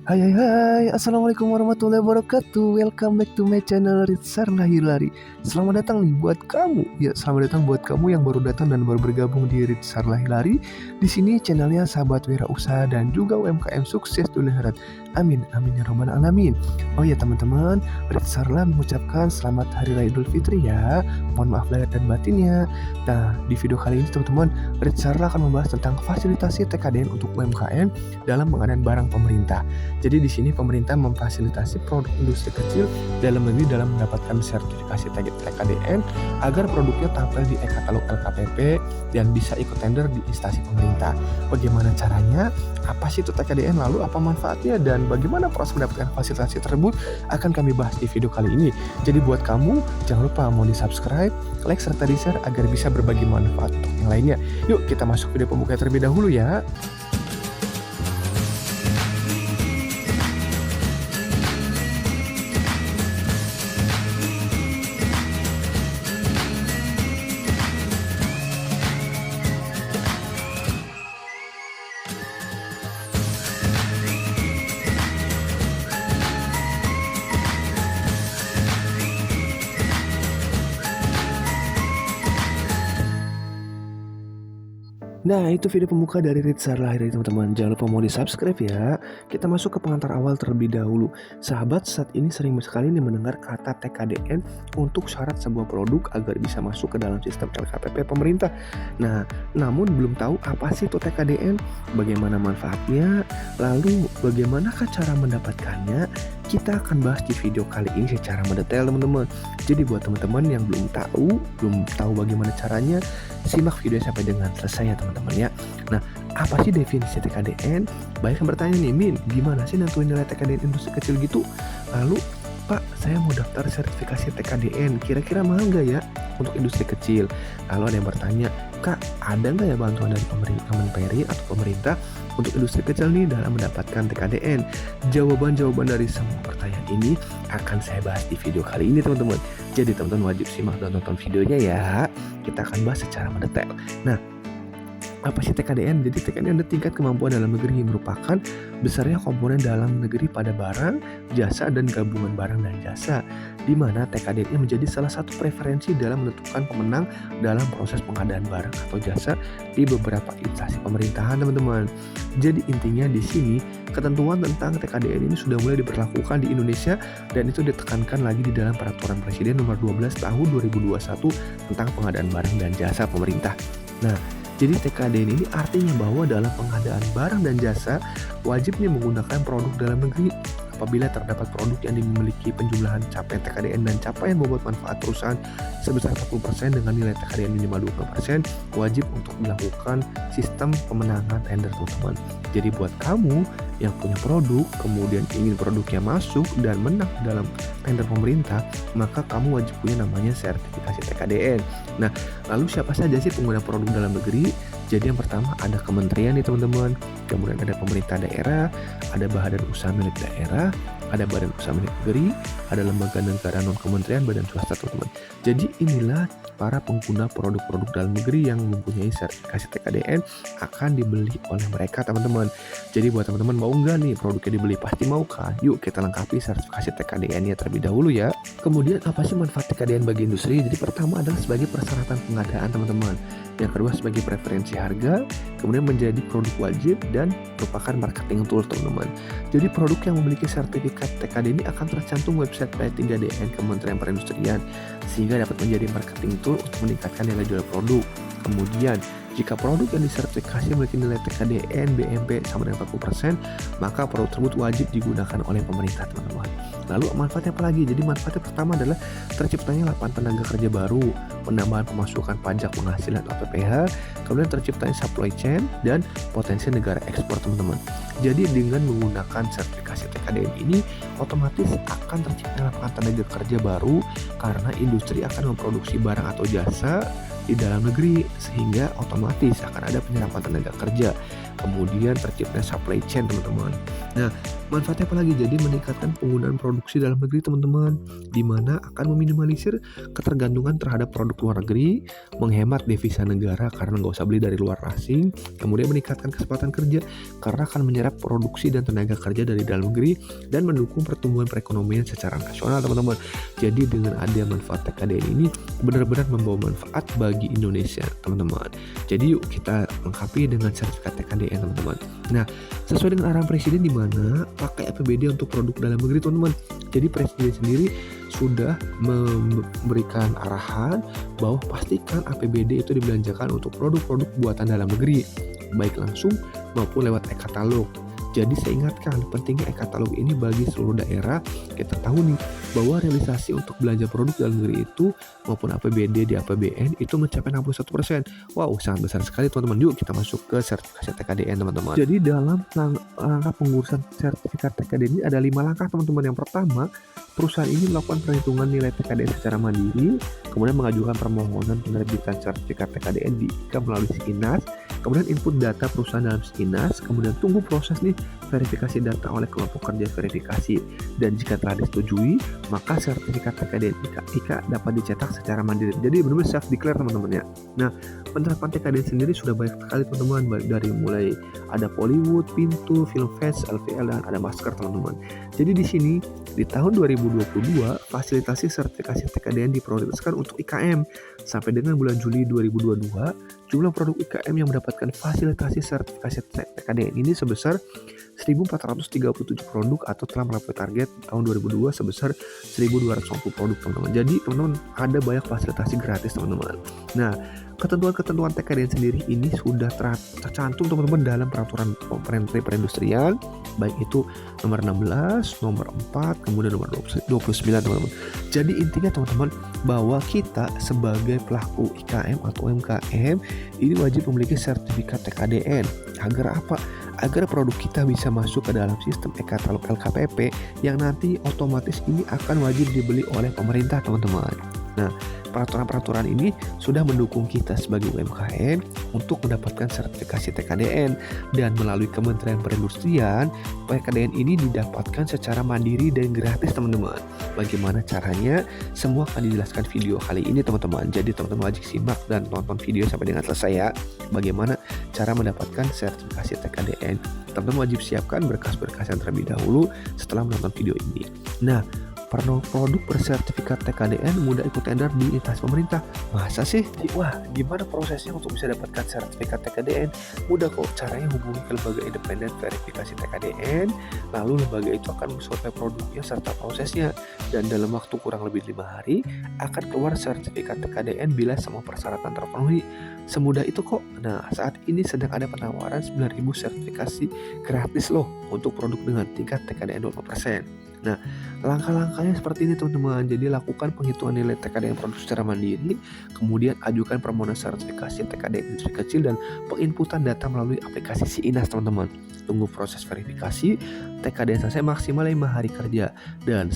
Hai hai hai, Assalamualaikum warahmatullahi wabarakatuh. Welcome back to my channel Ritsar Lahilari. Selamat datang nih buat kamu. Ya, selamat datang buat kamu yang baru datang dan baru bergabung di Ritsar Lahilari. Di sini channelnya sahabat wirausaha dan juga UMKM sukses dunia akhirat. Amin, amin ya robbal alamin. Oh ya teman-teman, Ritsarlah mengucapkan selamat Hari Raya Idul Fitri ya. Mohon maaf lahir dan batinnya. Nah, di video kali ini teman-teman, Ritsarlah akan membahas tentang fasilitasi TKDN untuk UMKM dalam pengadaan barang pemerintah. Jadi di sini pemerintah memfasilitasi produk industri kecil dalam negeri dalam mendapatkan sertifikasi TKDN agar produknya tampil di e-katalog LKPP dan bisa ikut tender di instansi pemerintah. Bagaimana caranya? Apa sih itu TKDN? Lalu apa manfaatnya? Dan bagaimana proses mendapatkan fasilitasi tersebut akan kami bahas di video kali ini. Jadi buat kamu jangan lupa mau di-subscribe, like serta di-share agar bisa berbagi manfaat untuk yang lainnya. Yuk kita masuk video pembuka terlebih dahulu ya. Nah, itu video pembuka dari Ritsar Lahilari teman-teman. Jangan lupa mau di-subscribe ya. Kita masuk ke pengantar awal terlebih dahulu. Sahabat saat ini sering sekali nih mendengar kata TKDN untuk syarat sebuah produk agar bisa masuk ke dalam sistem LKPP pemerintah. Nah, namun belum tahu apa sih itu TKDN, bagaimana manfaatnya, lalu bagaimanakah cara mendapatkannya. Kita akan bahas di video kali ini secara mendetail teman-teman. Jadi buat teman-teman yang belum tahu bagaimana caranya, simak video sampai dengan selesai ya teman-teman ya. Nah, apa sih definisi TKDN? Banyak yang bertanya nih, Min, gimana sih nentuin nilai TKDN industri kecil gitu? Lalu, Pak, saya mau daftar sertifikasi TKDN, kira-kira mahal nggak ya untuk industri kecil? Lalu ada yang bertanya, Kak, ada nggak ya bantuan dari Kemenperi atau pemerintah untuk industri kecil nih dalam mendapatkan TKDN? Jawaban-jawaban dari semua pertanyaan ini akan saya bahas di video kali ini teman-teman. Jadi teman-teman wajib simak dan tonton videonya ya. Kita akan bahas secara mendetail. Nah, apa sih TKDN? Jadi TKDN adalah tingkat kemampuan dalam negeri yang merupakan besarnya komponen dalam negeri pada barang, jasa, dan gabungan barang dan jasa, di mana TKDN menjadi salah satu preferensi dalam menentukan pemenang dalam proses pengadaan barang atau jasa di beberapa instansi pemerintahan teman-teman. Jadi intinya di sini ketentuan tentang TKDN ini sudah mulai diberlakukan di Indonesia dan itu ditekankan lagi di dalam Peraturan Presiden Nomor 12 Tahun 2021 tentang pengadaan barang dan jasa pemerintah. Nah, jadi TKDN ini artinya bahwa dalam pengadaan barang dan jasa wajib menggunakan produk dalam negeri. Apabila terdapat produk yang memiliki penjumlahan capaian TKDN dan capaian bobot manfaat perusahaan sebesar 40% dengan nilai TKDN minimal 20%, wajib untuk dilakukan sistem pemenangan tender teman-teman. Jadi buat kamu yang punya produk, kemudian ingin produknya masuk dan menang dalam tender pemerintah, maka kamu wajib punya namanya sertifikasi TKDN. Nah, lalu siapa saja sih pengguna produk dalam negeri? Jadi yang pertama ada kementerian nih teman-teman, kemudian ada pemerintah daerah, ada badan usaha milik daerah, ada badan usaha milik negeri, ada lembaga negara non kementerian, badan swasta teman-teman. Jadi inilah para pengguna produk-produk dalam negeri yang mempunyai sertifikasi TKDN akan dibeli oleh mereka teman-teman. Jadi buat teman-teman mau nggak nih produknya dibeli? Pasti mau kan? Yuk kita lengkapi sertifikasi TKDN-nya terlebih dahulu ya. Kemudian apa sih manfaat TKDN bagi industri? Jadi pertama adalah sebagai persyaratan pengadaan teman-teman. Yang kedua sebagai preferensi harga, kemudian menjadi produk wajib dan merupakan marketing tool teman-teman. Jadi produk yang memiliki sertifikat TKDN ini akan tercantum website P3DN Kementerian Perindustrian sehingga dapat menjadi marketing tool untuk meningkatkan nilai jual produk. Kemudian jika produk yang disertifikasi memiliki nilai TKDN BMP sama dengan 40%, maka produk tersebut wajib digunakan oleh pemerintah teman-teman. Lalu manfaatnya apa lagi? Jadi manfaatnya pertama adalah terciptanya lapangan tenaga kerja baru, penambahan pemasukan pajak penghasilan atau PPH, kemudian terciptanya supply chain dan potensi negara ekspor teman-teman. Jadi dengan menggunakan sertifikasi TKDN ini otomatis akan tercipta lapangan tenaga kerja baru karena industri akan memproduksi barang atau jasa di dalam negeri sehingga otomatis akan ada penyerapan tenaga kerja. Kemudian tercipta supply chain teman-teman. Nah, Manfaatnya apa lagi? Jadi meningkatkan penggunaan produksi dalam negeri teman-teman, di mana akan meminimalisir ketergantungan terhadap produk luar negeri, menghemat devisa negara karena nggak usah beli dari luar asing, kemudian meningkatkan kesempatan kerja karena akan menyerap produksi dan tenaga kerja dari dalam negeri dan mendukung pertumbuhan perekonomian secara nasional teman-teman. Jadi dengan ada manfaat TKDN ini benar-benar membawa manfaat bagi Indonesia teman-teman. Jadi yuk kita lengkapi dengan sertifikat TKDN teman-teman. Nah, sesuai dengan arahan Presiden di mana pakai APBD untuk produk dalam negeri teman-teman. Jadi Presiden sendiri sudah memberikan arahan bahwa pastikan APBD itu dibelanjakan untuk produk-produk buatan dalam negeri, baik langsung maupun lewat e-katalog. Jadi saya ingatkan pentingnya e-katalog ini bagi seluruh daerah. Kita tahu nih bahwa realisasi untuk belanja produk dalam negeri itu maupun APBD di APBN itu mencapai 61%. Wow, sangat besar sekali teman-teman. Yuk kita masuk ke sertifikasi TKDN teman-teman. Jadi dalam langkah pengurusan sertifikat TKDN ini ada 5 langkah teman-teman. Yang pertama, perusahaan ini melakukan perhitungan nilai TKDN secara mandiri, kemudian mengajukan permohonan penerbitan sertifikat TKDN di IKA melalui SIKINAS, kemudian input data perusahaan dalam SIKINAS, kemudian tunggu proses nih verifikasi data oleh kelompok kerja verifikasi, dan jika telah disetujui maka sertifikat TKDN IKA dapat dicetak secara mandiri. Jadi benar-benar self declare teman-teman ya. Nah, penerapan TKDN sendiri sudah banyak sekali teman-teman, baik dari mulai ada Pollywood, Pintu, Filmfest, LVL, dan ada masker teman-teman. Jadi di sini di tahun 2022 fasilitasi sertifikasi TKDN diprioritaskan untuk IKM. Sampai dengan bulan Juli 2022 jumlah produk IKM yang mendapatkan fasilitasi sertifikasi TKDN ini sebesar 1.437 produk atau telah melampaui target tahun 2002 sebesar 1.250 produk teman-teman. Jadi teman-teman ada banyak fasilitasi gratis teman-teman. Nah, ketentuan-ketentuan TKDN sendiri ini sudah tercantum teman-teman dalam peraturan Menteri Perindustrian, baik itu nomor 16, nomor 4, kemudian nomor 29 teman-teman. Jadi intinya teman-teman bahwa kita sebagai pelaku IKM atau UMKM ini wajib memiliki sertifikat TKDN. Agar apa? Agar produk kita bisa masuk ke dalam sistem e-katalog LKPP yang nanti otomatis ini akan wajib dibeli oleh pemerintah teman-teman. Nah, peraturan-peraturan ini sudah mendukung kita sebagai UMKM untuk mendapatkan sertifikasi TKDN, dan melalui Kementerian Perindustrian TKDN ini didapatkan secara mandiri dan gratis teman-teman. Bagaimana caranya? Semua akan dijelaskan video kali ini teman-teman. Jadi teman-teman wajib simak dan tonton video sampai dengan selesai ya. Bagaimana cara mendapatkan sertifikasi TKDN? Teman-teman wajib siapkan berkas-berkas yang terlebih dahulu setelah menonton video ini. Nah, produk bersertifikat TKDN mudah ikut tender di instansi pemerintah. Masa sih? Wah, gimana prosesnya untuk bisa dapatkan sertifikat TKDN? Mudah kok, caranya hubungi ke lembaga independen verifikasi TKDN, lalu lembaga itu akan mensurvei produknya serta prosesnya, dan dalam waktu kurang lebih 5 hari akan keluar sertifikat TKDN bila semua persyaratan terpenuhi. Semudah itu kok. Nah, saat ini sedang ada penawaran 9.000 sertifikasi gratis loh untuk produk dengan tingkat TKDN 20%. Nah, langkah-langkahnya seperti ini teman-teman. Jadi lakukan penghitungan nilai TKDN produk secara mandiri, kemudian ajukan permohonan sertifikasi TKDN industri kecil dan penginputan data melalui aplikasi SIKINAS teman-teman. Tunggu proses verifikasi TKDN selesai maksimal 5 hari kerja, dan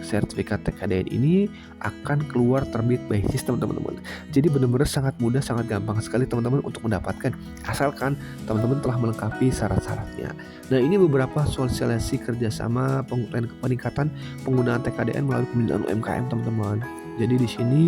sertifikat TKDN ini akan keluar terbit by system teman-teman. Jadi benar-benar sangat mudah, sangat gampang sekali teman-teman untuk mendapatkan, asalkan teman-teman telah melengkapi syarat-syaratnya. Nah, ini beberapa sosialisasi kerjasama peningkatan penggunaan TKDN melalui pembinaan UMKM teman-teman. Jadi di sini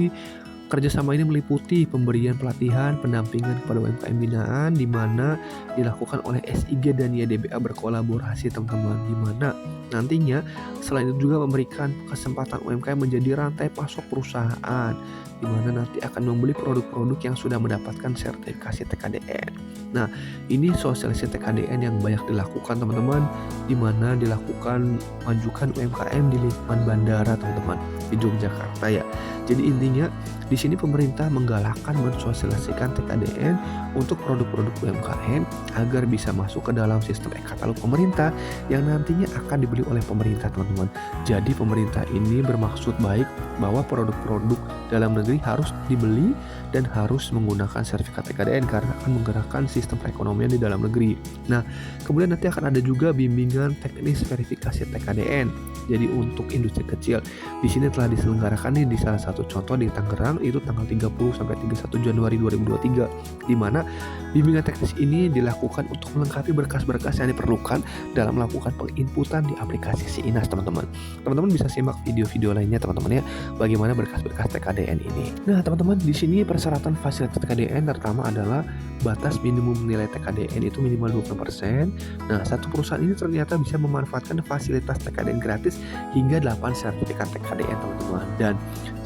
kerjasama ini meliputi pemberian pelatihan, pendampingan kepada UMKM binaan, di mana dilakukan oleh SIG dan YDBA berkolaborasi teman-teman, di mana nantinya selain itu juga memberikan kesempatan UMKM menjadi rantai pasok perusahaan, di mana nanti akan membeli produk-produk yang sudah mendapatkan sertifikasi TKDN. Nah, ini sosialisasi TKDN yang banyak dilakukan teman-teman, di mana dilakukan majukan UMKM di lingkungan bandara teman-teman di Yogyakarta ya. Jadi intinya di sini pemerintah menggalakkan mensosialisasikan TKDN untuk produk-produk UMKM agar bisa masuk ke dalam sistem e-katalog pemerintah yang nantinya akan dibeli oleh pemerintah teman-teman. Jadi pemerintah ini bermaksud baik bahwa produk-produk dalam negeri harus dibeli dan harus menggunakan sertifikat TKDN karena akan menggerakkan sistem perekonomian di dalam negeri. Nah, kemudian nanti akan ada juga bimbingan teknis verifikasi TKDN. Jadi untuk industri kecil, di sini telah diselenggarakan nih di salah satu contoh di Tangerang itu tanggal 30 sampai 31 Januari 2023, di mana bimbingan teknis ini dilakukan untuk melengkapi berkas-berkas yang diperlukan dalam melakukan penginputan di aplikasi SIINAS, teman-teman. Teman-teman bisa simak video-video lainnya teman-teman ya, bagaimana berkas-berkas TKDN ini. Nah, teman-teman, di sini persyaratan fasilitas TKDN pertama adalah batas minimum nilai TKDN itu minimal 20%. Nah, satu perusahaan ini ternyata bisa memanfaatkan fasilitas TKDN gratis hingga 8 sertifikat TKDN, teman-teman. Dan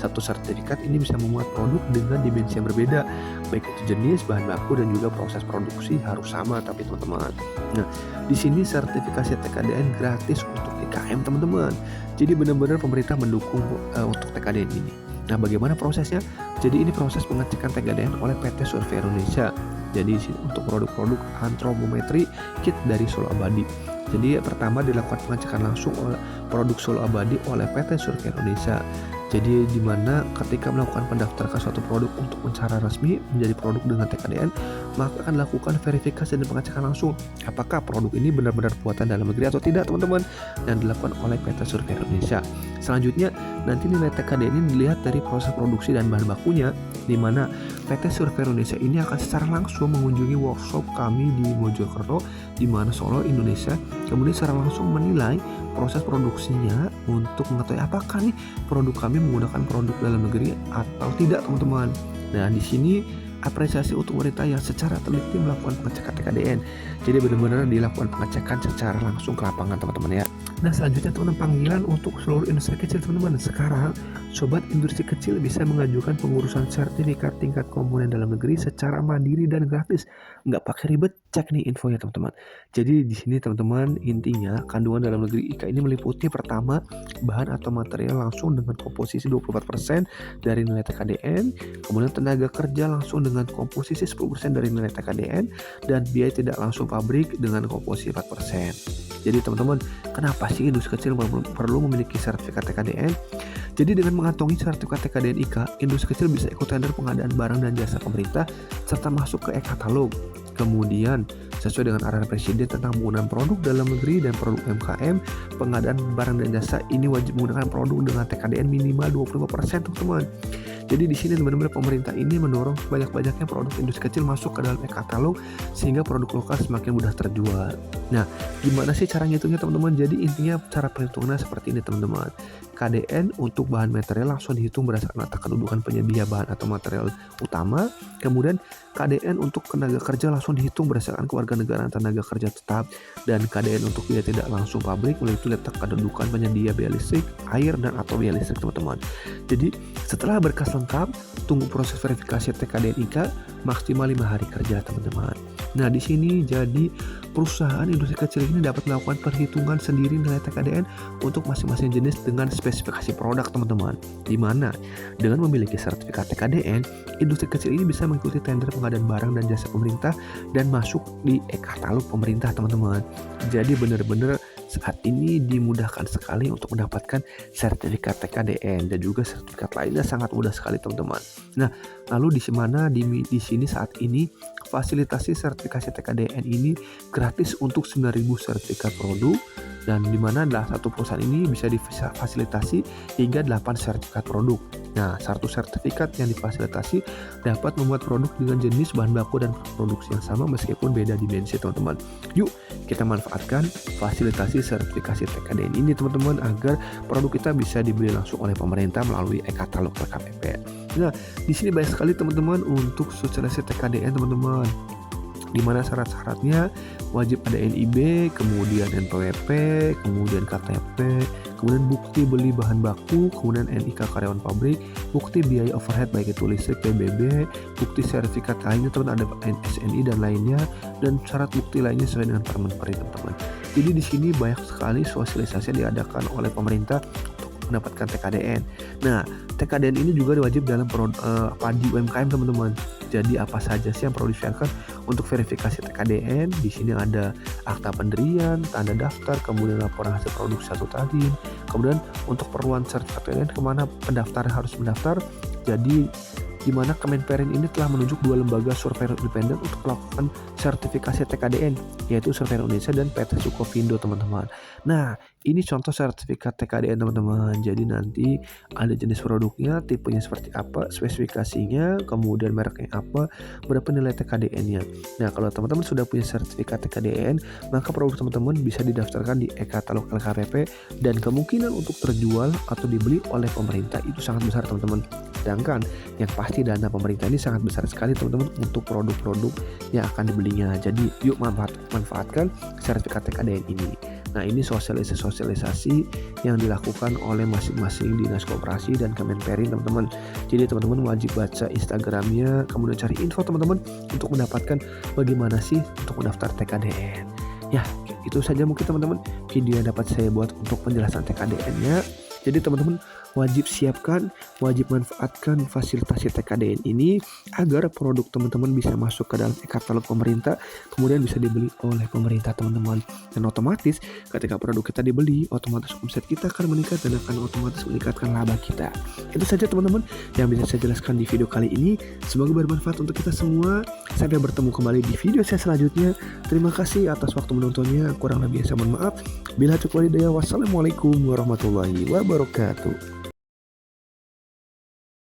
satu sertifikat ini bisa memuat produk dengan dimensi yang berbeda, baik itu jenis, bahan baku, dan juga proses produksi harus sama, tapi teman-teman. Nah, di sini sertifikasi TKDN gratis untuk IKM, teman-teman. Jadi benar-benar pemerintah mendukung untuk TKDN ini. Nah, bagaimana prosesnya? Jadi ini proses pengecekan TKDN oleh PT Survei Indonesia. Jadi untuk produk-produk antropometri kit dari Solo Abadi. Jadi pertama dilakukan pengecekan langsung oleh produk Solo Abadi oleh PT Survei Indonesia. Jadi di mana ketika melakukan pendaftaran suatu produk untuk secara resmi menjadi produk dengan TKDN, maka akan dilakukan verifikasi dan pengecekan langsung apakah produk ini benar-benar buatan dalam negeri atau tidak, teman-teman, yang dilakukan oleh PT Survei Indonesia. Selanjutnya nanti nilai TKDN ini dilihat dari proses produksi dan bahan bakunya, di mana PT Survei Indonesia ini akan secara langsung mengunjungi workshop kami di Mojokerto, di mana Solo, Indonesia, kemudian secara langsung menilai proses produksinya untuk mengetahui apakah nih produk kami menggunakan produk dalam negeri atau tidak, teman-teman. Nah, di sini apresiasi untuk pemerintah yang secara teliti melakukan pengecekan TKDN. Jadi benar-benar dilakukan pengecekan secara langsung ke lapangan, teman-teman ya. Nah, selanjutnya teman-teman, panggilan untuk seluruh industri kecil, teman-teman. Sekarang sobat industri kecil bisa mengajukan pengurusan sertifikat tingkat komponen dalam negeri secara mandiri dan gratis, nggak pakai ribet. Cek nih infonya, teman-teman. Jadi di sini, teman-teman, intinya kandungan dalam negeri IKA ini meliputi pertama bahan atau material langsung dengan komposisi 24% dari nilai TKDN, kemudian tenaga kerja langsung dengan komposisi 10% dari nilai TKDN, dan biaya tidak langsung pabrik dengan komposisi 4%. Jadi teman-teman, kenapa sih industri kecil perlu memiliki sertifikat TKDN? Jadi dengan mengantongi sertifikat TKDN IKA, industri kecil bisa ikut tender pengadaan barang dan jasa pemerintah serta masuk ke e-katalog. Kemudian sesuai dengan arahan Presiden tentang penggunaan produk dalam negeri dan produk UMKM, pengadaan barang dan jasa ini wajib menggunakan produk dengan TKDN minimal 25%, teman-teman. Jadi di sini benar-benar pemerintah ini mendorong sebanyak-banyaknya produk industri kecil masuk ke dalam e-katalog sehingga produk lokal semakin mudah terjual. Nah, gimana sih cara ngitungnya, teman-teman? Jadi intinya cara perhitungannya seperti ini, teman-teman. KDN untuk bahan material langsung dihitung berdasarkan letak kedudukan penyedia bahan atau material utama. Kemudian KDN untuk tenaga kerja langsung dihitung berdasarkan kewarganegaraan tenaga kerja tetap, dan KDN untuk biaya tidak langsung pabrik yaitu letak kedudukan penyedia biaya listrik, air, dan atau biaya listrik, teman-teman. Jadi setelah berkas lengkap, tunggu proses verifikasi TKDN IKA maksimal 5 hari kerja, teman-teman. Nah, di sini jadi perusahaan industri kecil ini dapat melakukan perhitungan sendiri nilai TKDN untuk masing-masing jenis dengan spesifikasi produk, teman-teman. Di mana dengan memiliki sertifikat TKDN, industri kecil ini bisa mengikuti tender pengadaan barang dan jasa pemerintah dan masuk di e-katalog pemerintah, teman-teman. Jadi benar-benar saat ini dimudahkan sekali untuk mendapatkan sertifikat TKDN, dan juga sertifikat lainnya sangat mudah sekali, teman-teman. Nah, lalu di sini saat ini fasilitasi sertifikasi TKDN ini gratis untuk 9.000 sertifikat produk, dan di mana adalah satu perusahaan ini bisa difasilitasi hingga 8 sertifikat produk. Nah, satu sertifikat yang difasilitasi dapat membuat produk dengan jenis bahan baku dan produksi yang sama meskipun beda dimensi, teman-teman. Yuk, kita manfaatkan fasilitasi sertifikasi TKDN ini, teman-teman, agar produk kita bisa dibeli langsung oleh pemerintah melalui e-katalog LKPP. Nah, di sini banyak sekali, teman-teman, untuk sosialisasi TKDN, teman-teman. Di mana syarat-syaratnya wajib ada NIB, kemudian NPWP, kemudian KTP, kemudian bukti beli bahan baku, kemudian NIK karyawan pabrik, bukti biaya overhead baik itu listrik, PBB, bukti sertifikat lainnya, teman, ada SNI dan lainnya, dan syarat bukti lainnya sesuai dengan Permen-Peri, teman-teman. Jadi di sini banyak sekali sosialisasi yang diadakan oleh pemerintah untuk mendapatkan TKDN. Nah, TKDN ini juga wajib dalam padi UMKM, teman-teman. Jadi apa saja sih yang perlu disiapkan untuk verifikasi TKDN? Di sini ada akta pendirian, tanda daftar, kemudian laporan hasil produksi 1 tahun. Kemudian untuk perluan sertifikat TKDN kemana pendaftar harus mendaftar. Jadi di mana Kemenperin ini telah menunjuk 2 lembaga surveyor independen untuk melakukan sertifikasi TKDN, yaitu Surveyor Indonesia dan PT Sukovindo, teman-teman. Nah, ini contoh sertifikat TKDN, teman-teman. Jadi nanti ada jenis produknya, tipenya seperti apa, spesifikasinya, kemudian mereknya apa, berapa nilai TKDN-nya. Nah, kalau teman-teman sudah punya sertifikat TKDN, maka produk teman-teman bisa didaftarkan di e-katalog LKPP dan kemungkinan untuk terjual atau dibeli oleh pemerintah itu sangat besar, teman-teman. Sedangkan yang pasti dana pemerintah ini sangat besar sekali, teman-teman, untuk produk-produk yang akan dibelinya. Jadi yuk manfaatkan sertifikat TKDN ini. Nah, ini sosialisasi yang dilakukan oleh masing-masing dinas koperasi dan Kemenperin, teman-teman. Jadi teman-teman wajib baca Instagramnya, kemudian cari info, teman-teman, untuk mendapatkan bagaimana sih untuk mendaftar TKDN. Ya, itu saja mungkin, teman-teman, video yang dapat saya buat untuk penjelasan TKDN-nya. Jadi teman-teman wajib siapkan, wajib manfaatkan fasilitas TKDN ini agar produk teman-teman bisa masuk ke dalam e-katalog pemerintah, kemudian bisa dibeli oleh pemerintah, teman-teman. Dan otomatis ketika produk kita dibeli, otomatis omset kita akan meningkat dan akan otomatis meningkatkan laba kita. Itu saja, teman-teman, yang bisa saya jelaskan di video kali ini. Semoga bermanfaat untuk kita semua. Sampai bertemu kembali di video saya selanjutnya. Terima kasih atas waktu menontonnya. Kurang lebih saya mohon maaf. Bila cukup walhidayah, wassalamualaikum warahmatullahi wabarakatuh.